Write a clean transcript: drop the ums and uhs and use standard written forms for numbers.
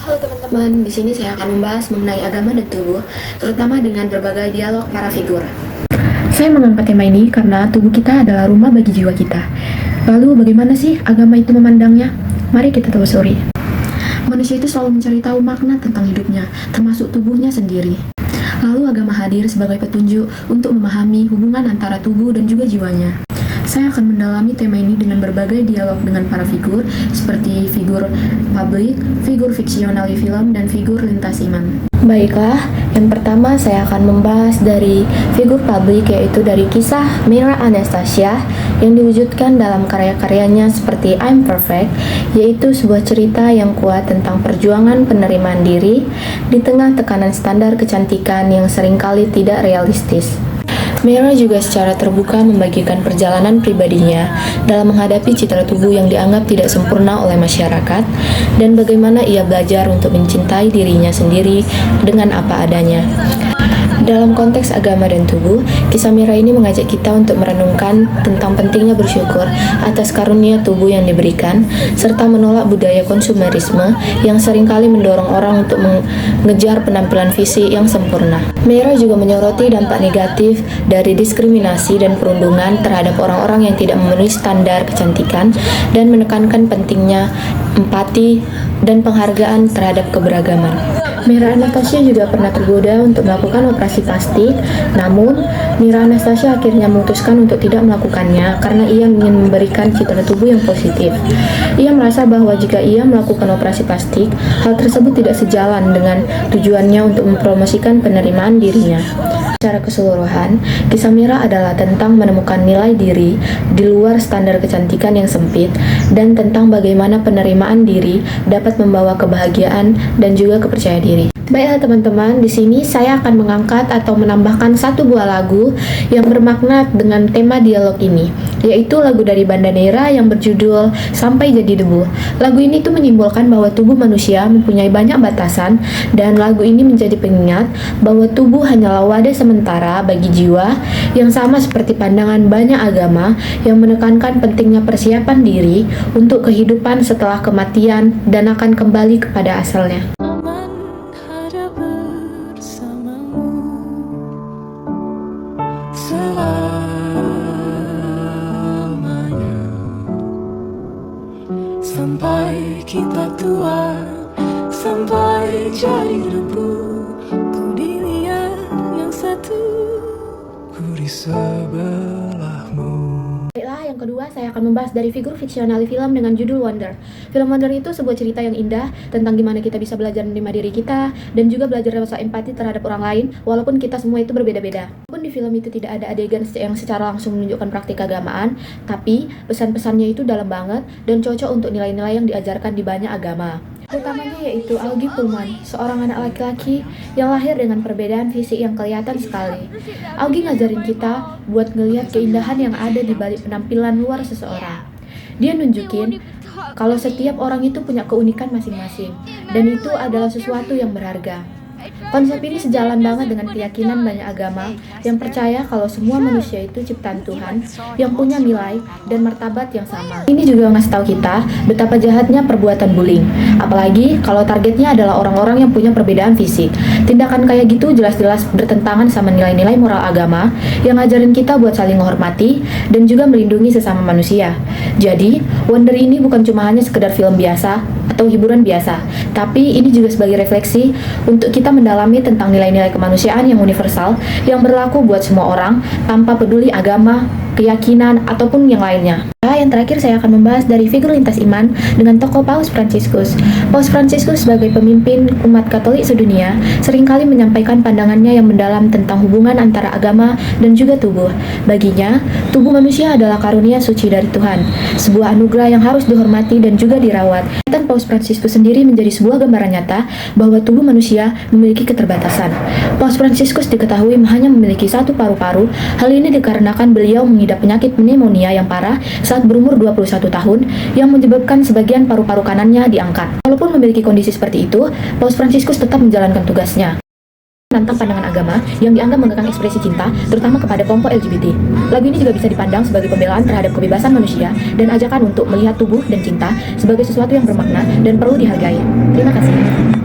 Halo teman-teman, di sini saya akan membahas mengenai agama dan tubuh, terutama dengan berbagai dialog para figur. Saya mengangkat tema ini karena tubuh kita adalah rumah bagi jiwa kita. Lalu bagaimana sih agama itu memandangnya? Mari kita telusuri. Manusia itu selalu mencari tahu makna tentang hidupnya, termasuk tubuhnya sendiri. Lalu agama hadir sebagai petunjuk untuk memahami hubungan antara tubuh dan juga jiwanya. Saya akan mendalami tema ini dengan berbagai dialog dengan para figur, seperti figur publik, figur fiksional di film, dan figur lintas iman. Baiklah, yang pertama saya akan membahas dari figur publik, yaitu dari kisah Mira Anastasia yang diwujudkan dalam karya-karyanya seperti I'm Perfect, yaitu sebuah cerita yang kuat tentang perjuangan penerimaan diri di tengah tekanan standar kecantikan yang seringkali tidak realistis. Mira juga secara terbuka membagikan perjalanan pribadinya dalam menghadapi citra tubuh yang dianggap tidak sempurna oleh masyarakat dan bagaimana ia belajar untuk mencintai dirinya sendiri dengan apa adanya. Dalam konteks agama dan tubuh, kisah Mira ini mengajak kita untuk merenungkan tentang pentingnya bersyukur atas karunia tubuh yang diberikan, serta menolak budaya konsumerisme yang seringkali mendorong orang untuk mengejar penampilan fisik yang sempurna. Mira juga menyoroti dampak negatif dari diskriminasi dan perundungan terhadap orang-orang yang tidak memenuhi standar kecantikan dan menekankan pentingnya empati dan penghargaan terhadap keberagaman. Mira Anastasia juga pernah tergoda untuk melakukan operasi plastik, namun Mira Anastasia akhirnya memutuskan untuk tidak melakukannya karena ia ingin memberikan citra tubuh yang positif. Ia merasa bahwa jika ia melakukan operasi plastik, hal tersebut tidak sejalan dengan tujuannya untuk mempromosikan penerimaan dirinya. Secara keseluruhan, kisah Mira adalah tentang menemukan nilai diri di luar standar kecantikan yang sempit dan tentang bagaimana penerimaan diri dapat membawa kebahagiaan dan juga kepercayaan diri. Baiklah teman-teman, di sini saya akan mengangkat atau menambahkan satu buah lagu yang bermakna dengan tema dialog ini, yaitu lagu dari Bandanera yang berjudul Sampai Jadi Debu. Lagu ini tuh menyimbolkan bahwa tubuh manusia mempunyai banyak batasan dan lagu ini menjadi pengingat bahwa tubuh hanyalah wadah sementara bagi jiwa yang sama seperti pandangan banyak agama yang menekankan pentingnya persiapan diri untuk kehidupan setelah kematian dan akan kembali kepada asalnya. Sampai kita tua, sampai jadi debu, ku dilihat yang satu, ku di sebelahmu. Baiklah, yang kedua saya akan membahas dari figur fiksional di film dengan judul Wonder. Film Wonder itu sebuah cerita yang indah tentang gimana kita bisa belajar menerima diri kita dan juga belajar rasa empati terhadap orang lain walaupun kita semua itu berbeda-beda. Walaupun di film itu tidak ada adegan yang secara langsung menunjukkan praktik keagamaan, tapi pesan-pesannya itu dalam banget dan cocok untuk nilai-nilai yang diajarkan di banyak agama. Utamanya yaitu Augie Pullman, seorang anak laki-laki yang lahir dengan perbedaan fisik yang kelihatan sekali. Augie ngajarin kita buat ngelihat keindahan yang ada di balik penampilan luar seseorang. Dia nunjukin kalau setiap orang itu punya keunikan masing-masing, dan itu adalah sesuatu yang berharga. Konsep ini sejalan banget dengan keyakinan banyak agama yang percaya kalau semua manusia itu ciptaan Tuhan yang punya nilai dan martabat yang sama. Ini juga ngasih tahu kita betapa jahatnya perbuatan bullying, apalagi kalau targetnya adalah orang-orang yang punya perbedaan fisik. Tindakan kayak gitu jelas-jelas bertentangan sama nilai-nilai moral agama yang ngajarin kita buat saling menghormati dan juga melindungi sesama manusia. Jadi, Wonder ini bukan cuma hanya sekedar film biasa atau hiburan biasa, tapi ini juga sebagai refleksi untuk kita mendalami tentang nilai-nilai kemanusiaan yang universal yang berlaku buat semua orang tanpa peduli agama, keyakinan, ataupun yang lainnya. Yang terakhir saya akan membahas dari figur lintas iman dengan tokoh Paus Fransiskus. Paus Fransiskus sebagai pemimpin umat Katolik sedunia seringkali menyampaikan pandangannya yang mendalam tentang hubungan antara agama dan juga tubuh. Baginya, tubuh manusia adalah karunia suci dari Tuhan, sebuah anugerah yang harus dihormati dan juga dirawat. Dan Paus Fransiskus sendiri menjadi sebuah gambaran nyata bahwa tubuh manusia memiliki keterbatasan. Paus Fransiskus diketahui hanya memiliki satu paru-paru. Hal ini dikarenakan beliau mengidap penyakit pneumonia yang parah saat berumur 21 tahun yang menyebabkan sebagian paru-paru kanannya diangkat. Walaupun memiliki kondisi seperti itu, Paus Fransiskus tetap menjalankan tugasnya. Menantang pandangan agama yang dianggap mengekang ekspresi cinta, terutama kepada kelompok LGBT. Lagu ini juga bisa dipandang sebagai pembelaan terhadap kebebasan manusia dan ajakan untuk melihat tubuh dan cinta sebagai sesuatu yang bermakna dan perlu dihargai. Terima kasih.